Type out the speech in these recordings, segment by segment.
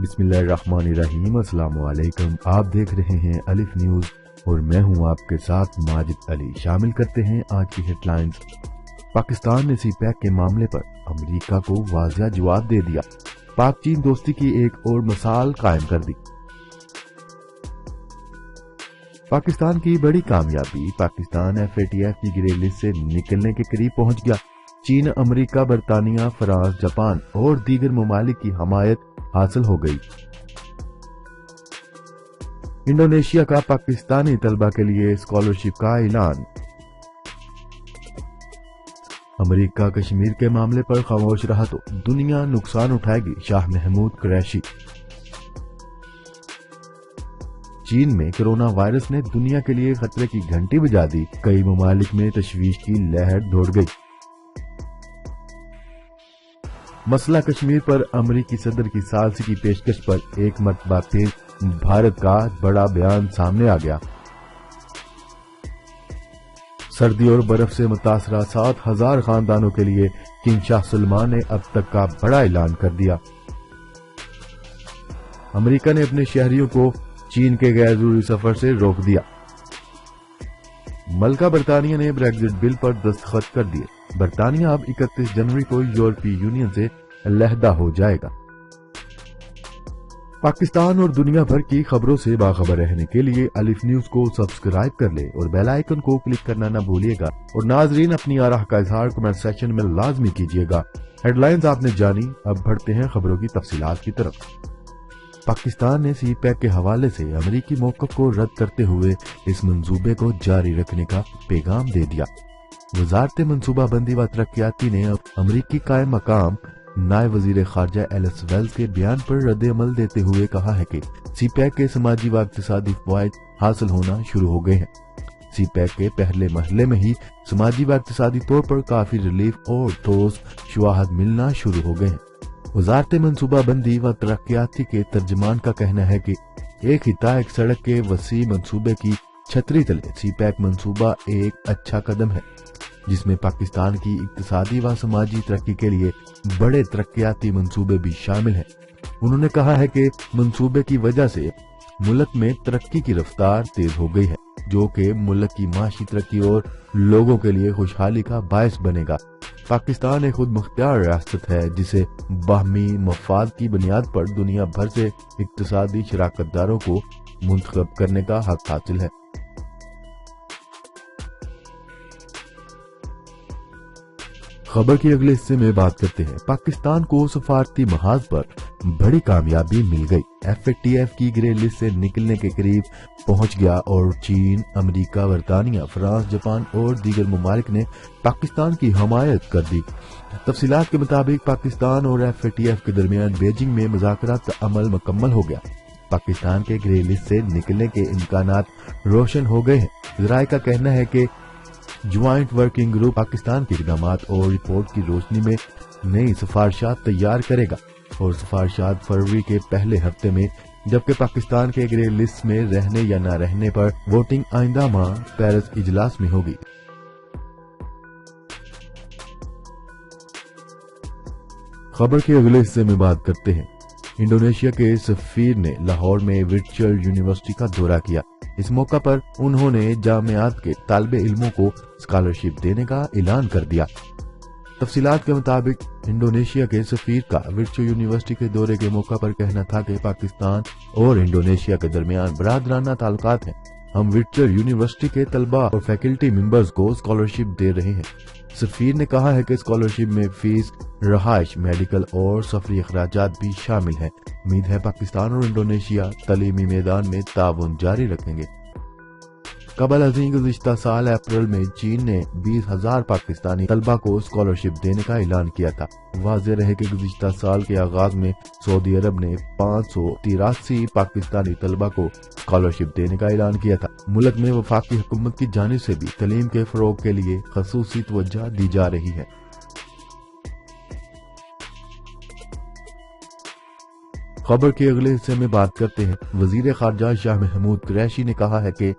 बिस्मिल्लाहिर्रहमानिर्रहीम। अस्सलाम वालेकुम। आप देख रहे हैं अलिफ न्यूज और मैं हूं आपके साथ माजिद अली। शामिल करते हैं आज की हेडलाइंस। पाकिस्तान ने सीपैक के मामले पर अमेरिका को वाज़िया जवाब दे दिया। पाक चीन दोस्ती की एक और मिसाल कायम कर दी। पाकिस्तान की बड़ी कामयाबी। पाकिस्तान FATF की ग्रे लिस्ट से निकलने के करीब पहुंच गया। चीन, अमेरिका, बरतानिया, फ्रांस, जापान और दीगर ममालिक की हमायत हासिल हो गई। इंडोनेशिया का पाकिस्तानी तलबा के लिए स्कॉलरशिप का ऐलान। अमेरिका कश्मीर के मामले पर खामोश रहा तो दुनिया नुकसान उठाएगी। शाह महमूद कुरैशी। चीन में कोरोना वायरस ने दुनिया के लिए खतरे की घंटी बजा दी। कई ममालिक में तशवीश की लहर दौड़ गई। मसला कश्मीर पर अमेरिकी सदर की सालसी की पेशकश पर एक मरतबा फिर भारत का बड़ा बयान सामने आ गया। सर्दी और बर्फ से मुतासरा 7,000 खानदानों के लिए किंग शाह सलमान ने अब तक का बड़ा ऐलान कर दिया। अमेरिका ने अपने शहरियों को चीन के गैर जरूरी सफर से रोक दिया। मलका बरतानिया ने ब्रेग्जिट बिल पर दस्तखत कर दिए। बरतानिया अब 31 जनवरी को यूरोपीय यूनियन से अलहदा हो जाएगा। पाकिस्तान और दुनिया भर की खबरों से बाखबर रहने के लिए अलिफ न्यूज को सब्सक्राइब कर ले और बेल आइकन को क्लिक करना न भूलिएगा। और नाजरीन, अपनी आराह का इजहार कमेंट सेक्शन में लाजमी कीजिएगा। हेडलाइंस आपने जानी, अब बढ़ते हैं खबरों की तफसीलात की तरफ। पाकिस्तान ने सीपैक के हवाले से अमेरिकी मौक़िफ़ को रद्द करते हुए इस मंसूबे को जारी रखने का पैगाम दे दिया। वजारत मनसूबाबंदी व तरक्याती ने अब अमरीकी कायम मकाम नायब वजीर खारजा एलिस वेल्स के बयान पर रद्द अमल देते हुए कहा है कि सीपैक के समाजी व इक़्तिसादी फ़वाइद हासिल होना शुरू हो गए हैं। सीपैक के पहले मरहले में ही समाजी व इक़्तिसादी तौर पर काफी रिलीफ और ठोस शुवाहद मिलना शुरू हो गए हैं। वजारत मनसूबाबंदी व तरक्याती के तर्जमान का कहना है कि एक हिता एक सड़क के वसी मंसूबे की छतरी तले सीपैक मंसूबा एक अच्छा कदम है, जिसमें पाकिस्तान की इक़्तिसादी व समाजी तरक्की के लिए बड़े तरक्याती मंसूबे भी शामिल हैं। उन्होंने कहा है कि मंसूबे की वजह से मुल्क में तरक्की की रफ्तार तेज हो गई है, जो कि मुल्क की माशी तरक्की और लोगों के लिए खुशहाली का बायस बनेगा। पाकिस्तान एक खुद मुख्तियार रियासत है जिसे बाहमी मफाद की बुनियाद पर दुनिया भर से इक़्तिसादी शराकतदारों को मुंतखब करने का हक हासिल है। खबर के अगले हिस्से में बात करते हैं। पाकिस्तान को सफारती महाज पर बड़ी कामयाबी मिल गई। FATF की ग्रे लिस्ट से निकलने के करीब पहुंच गया और चीन, अमेरिका, बरतानिया, फ्रांस, जापान और दीगर ममालिक ने पाकिस्तान की हमायत कर दी। तफसीलात के मुताबिक पाकिस्तान और FATF के दरमियान बीजिंग में मुज़ाकरात का अमल मुकम्मल हो गया। पाकिस्तान के ग्रे लिस्ट से निकलने के इम्कानात रोशन हो गए हैं। ज़राए का कहना है कि ज्वाइंट वर्किंग ग्रुप पाकिस्तान के इक़दामात और रिपोर्ट की रोशनी में नई सिफारिशात तैयार करेगा और सिफारिशात फरवरी के पहले हफ्ते में, जबकि पाकिस्तान के ग्रे लिस्ट में रहने या न रहने पर वोटिंग आइंदा माह पेरिस इजलास में होगी। खबर के अगले हिस्से में बात करते हैं। इंडोनेशिया के सफीर ने लाहौर में वर्चुअल यूनिवर्सिटी का दौरा किया। इस मौका पर उन्होंने जामियात के तालिबे इल्मों को स्कॉलरशिप देने का ऐलान कर दिया। तफसीलात के मुताबिक इंडोनेशिया के सफीर का वर्चुअल यूनिवर्सिटी के दौरे के मौका पर कहना था कि पाकिस्तान और इंडोनेशिया के दरमियान बरादराना ताल्लुकात हैं। हम वर्चुअल यूनिवर्सिटी के तलबा और फैकल्टी मेंबर्स को स्कॉलरशिप दे रहे हैं। सफीर ने कहा है कि स्कॉलरशिप में फीस, रहाइश, मेडिकल और सफरी अखराजात भी शामिल हैं। उम्मीद है पाकिस्तान और इंडोनेशिया तालीमी मैदान में ताउन जारी रखेंगे। कबल अज़ीं गुज़िश्ता साल अप्रैल में चीन ने 20,000 पाकिस्तानी तलबा को स्कॉलरशिप देने का ऐलान किया था। वाज़ेह रहे कि गुज़िश्ता साल के आगाज में सऊदी अरब ने 583 पाकिस्तानी तलबा को स्कॉलरशिप देने का ऐलान किया था। मुल्क में वफाकी हुकूमत की जानिब से भी तालीम के फरोग के लिए खसूसी तवज्जो दी जा रही है। खबर के अगले हिस्से में बात करते हैं। वजीर खारजा शाह महमूद कुरैशी ने कहा है कि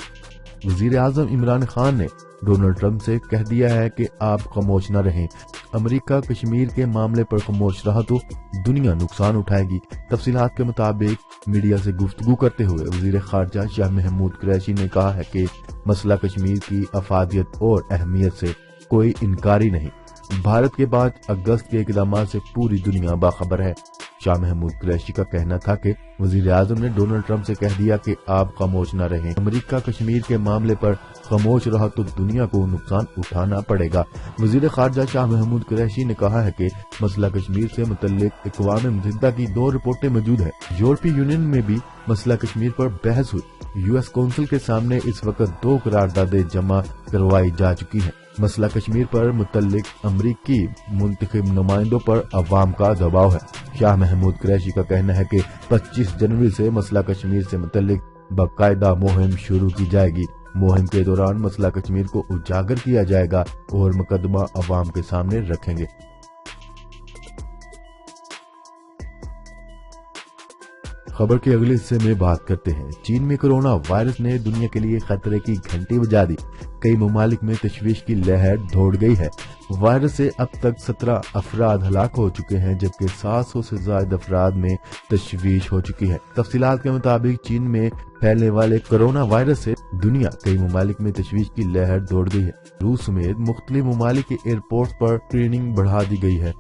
वजीर आजम इमरान खान ने डोनाल्ड ट्रंप से कह दिया है कि आप खामोश न रहें। अमेरिका कश्मीर के मामले पर खामोश रहा तो दुनिया नुकसान उठाएगी। तफसीलात के मुताबिक मीडिया से गुफ्तगू करते हुए वजीर खारजा शाह महमूद कुरैशी ने कहा है कि मसला कश्मीर की अफादियत और अहमियत से कोई इनकारी नहीं। भारत के 5 अगस्त के इकदाम से पूरी दुनिया बाखबर है। शाह महमूद कुरैशी का कहना था कि वजीर आजम ने डोनाल्ड ट्रंप से कह दिया कि आप खामोश न रहें। अमेरिका कश्मीर के मामले पर खामोश रहा तो दुनिया को नुकसान उठाना पड़ेगा। वजीर खारजा शाह महमूद कुरैशी ने कहा है कि मसला कश्मीर से मुतल्लिक अक़वाम मुत्तहिदा की 2 रिपोर्टें मौजूद है। यूरोपीय यूनियन में भी मसला कश्मीर पर बहस हुई। यूएस कौंसिल के सामने इस वक्त 2 करारदादें जमा करवाई जा चुकी हैं। मसला कश्मीर पर मुतल्लिक अमरीकी मुंतखब नुमाइंदों पर अवाम का दबाव है। शाह महमूद कुरैशी का कहना है कि 25 जनवरी से मसला कश्मीर से मुतल्लिक बाकायदा मुहिम शुरू की जाएगी। मुहिम के दौरान मसला कश्मीर को उजागर किया जाएगा और मुकदमा अवाम के सामने रखेंगे। खबर के अगले हिस्से में बात करते हैं। चीन में कोरोना वायरस ने दुनिया के लिए खतरे की घंटी बजा दी। कई ममालिक में तशवीश की लहर दौड़ गई है। वायरस से अब तक 17 अफराद हलाक हो चुके हैं, जबकि 700 से ज्यादा अफराद में तशवीश हो चुकी है। तफसीलात के मुताबिक चीन में फैलने वाले कोरोना वायरस से दुनिया कई ममालिक में तशवीश की लहर दौड़ गई है। रूस समेत मुख्तलिफ ममालिक के एयरपोर्ट पर स्क्रीनिंग बढ़ा दी गई है।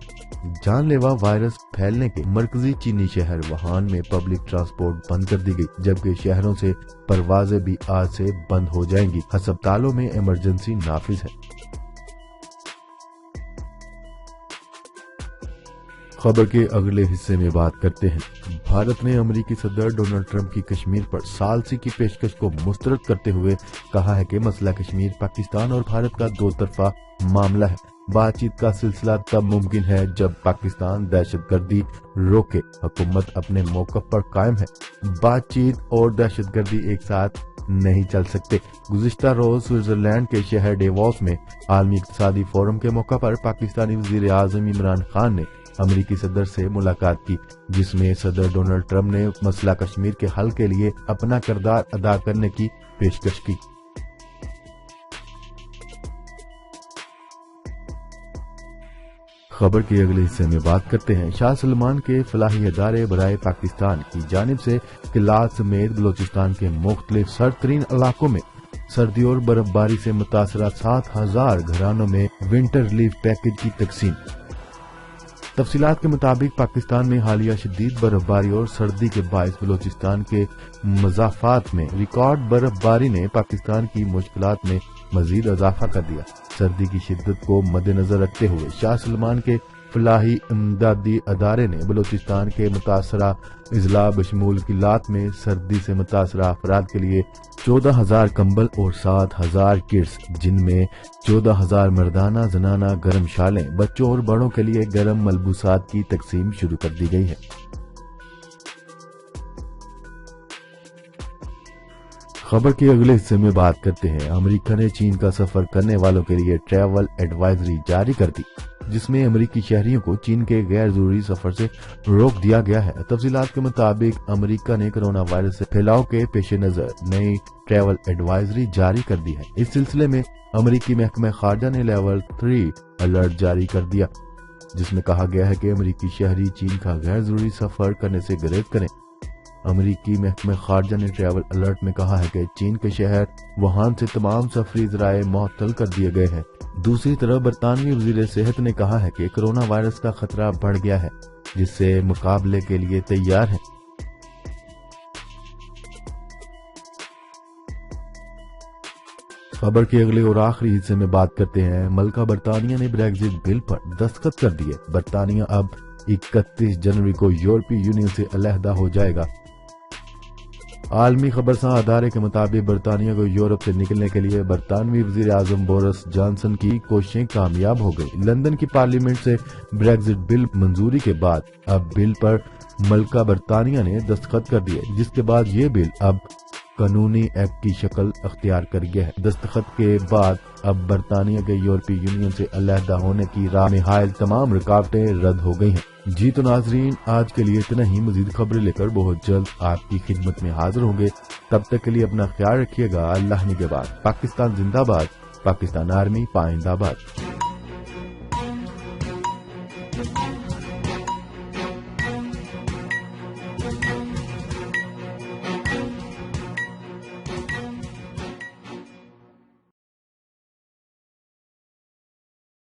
जानलेवा वायरस फैलने के मरकजी चीनी शहर वुहान में पब्लिक ट्रांसपोर्ट बंद कर दी गई, जबकि शहरों से परवाजें भी आज से बंद हो जाएंगी। अस्पतालों में इमरजेंसी नाफिज है। खबर के अगले हिस्से में बात करते हैं। भारत ने अमेरिकी सदर डोनाल्ड ट्रंप की कश्मीर पर सालसी की पेशकश को मुस्तरद करते हुए कहा है कि मसला कश्मीर पाकिस्तान और भारत का 2 तरफा मामला है। बातचीत का सिलसिला तब मुमकिन है जब पाकिस्तान दहशतगर्दी रोके। हुकूमत अपने मौक़िफ़ पर कायम है। बातचीत और दहशतगर्दी एक साथ नहीं चल सकते। गुज़िश्ता रोज स्विट्जरलैंड के शहर डेवोस में आलमी इक़्तिसादी फोरम के मौका पर पाकिस्तानी वज़ीर आज़म इमरान खान ने अमेरिकी सदर से मुलाकात की, जिसमें सदर डोनाल्ड ट्रंप ने मसला कश्मीर के हल के लिए अपना किरदार अदा करने की पेशकश की। खबर के अगले हिस्से में बात करते हैं। शाह सलमान के फलाही अदारे बराए पाकिस्तान की जानिब से किलात समेत बलोचिस्तान के मुख्तलिफ सरतरीन इलाकों में सर्दी और बर्फबारी से मुतासरा 7000 घरानों में विंटर रिलीफ पैकेज की तकसीम। तफसीलात के मुताबिक पाकिस्तान में हालिया शदीद बर्फबारी और सर्दी के बायस बलोचिस्तान के मज़ाफ़ात में रिकॉर्ड बर्फबारी ने पाकिस्तान की मुश्किलात में मजीद इजाफा कर दिया। सर्दी की शिद्दत को मद्देनजर रखते हुए शाह सलमान के फलाही इमदादी अदारे ने बलोचिस्तान के मुतासरा इजला बशमूल किलात में सर्दी से मुतासरा अफराद के लिए 14,000 कंबल और 7,000 किट्स, जिनमें 14,000 मर्दाना जनाना गर्म शालें, बच्चों और बड़ों के लिए गर्म मलबूसात की तकसीम शुरू कर दी गई है। खबर के अगले हिस्से में बात करते हैं। अमेरिका ने चीन का सफर करने वालों के लिए ट्रैवल एडवाइजरी जारी कर दी, जिसमें अमेरिकी शहरियों को चीन के गैर जरूरी सफर से रोक दिया गया है। तफसीलात के मुताबिक अमेरिका ने कोरोना वायरस से फैलाव के पेश नजर नई ट्रैवल एडवाइजरी जारी कर दी है। इस सिलसिले में अमेरिकी महकमा खारजा ने लेवल 3 अलर्ट जारी कर दिया, जिसमें कहा गया है कि अमेरिकी शहरी चीन का गैर जरूरी सफर करने से गुरेज करें। अमेरिकी महकमा खारजा ने ट्रैवल अलर्ट में कहा है कि चीन के शहर वुहान से तमाम सफरी ज़राए मुअत्तल कर दिए गए हैं। दूसरी तरफ बरतानवी वज़ीर सेहत ने कहा है कि कोरोना वायरस का खतरा बढ़ गया है, जिससे मुकाबले के लिए तैयार है। खबर के अगले और आखिरी हिस्से में बात करते हैं। मलका बरतानिया ने ब्रेक्जिट बिल पर दस्तखत कर दिए। बरतानिया अब 31 जनवरी को यूरोपीय यूनियन से अलहदा हो जाएगा। आलमी खबरसां अदारे के मुताबिक बरतानिया को यूरोप से निकलने के लिए बरतानवी वजीर आजम बोरिस जॉनसन की कोशिशें कामयाब हो गई। लंदन की पार्लियामेंट से ब्रेक्जिट बिल मंजूरी के बाद अब बिल पर मलका बरतानिया ने दस्तखत कर दिए, जिसके बाद ये बिल अब कानूनी एक्ट की शक्ल अख्तियार कर गया है। दस्तखत के बाद अब बरतानिया के यूरोपीय यूनियन से अलहदा होने की राह में हायल तमाम रुकावटें रद्द हो गई हैं। जी तो नाजरीन, आज के लिए इतना ही। मजीद खबरें लेकर बहुत जल्द आपकी खिदमत में हाजिर होंगे। तब तक के लिए अपना ख्याल रखिएगा। अल्लाह निगहबान। पाकिस्तान जिंदाबाद, پاکستان آرمی پائندہ باد.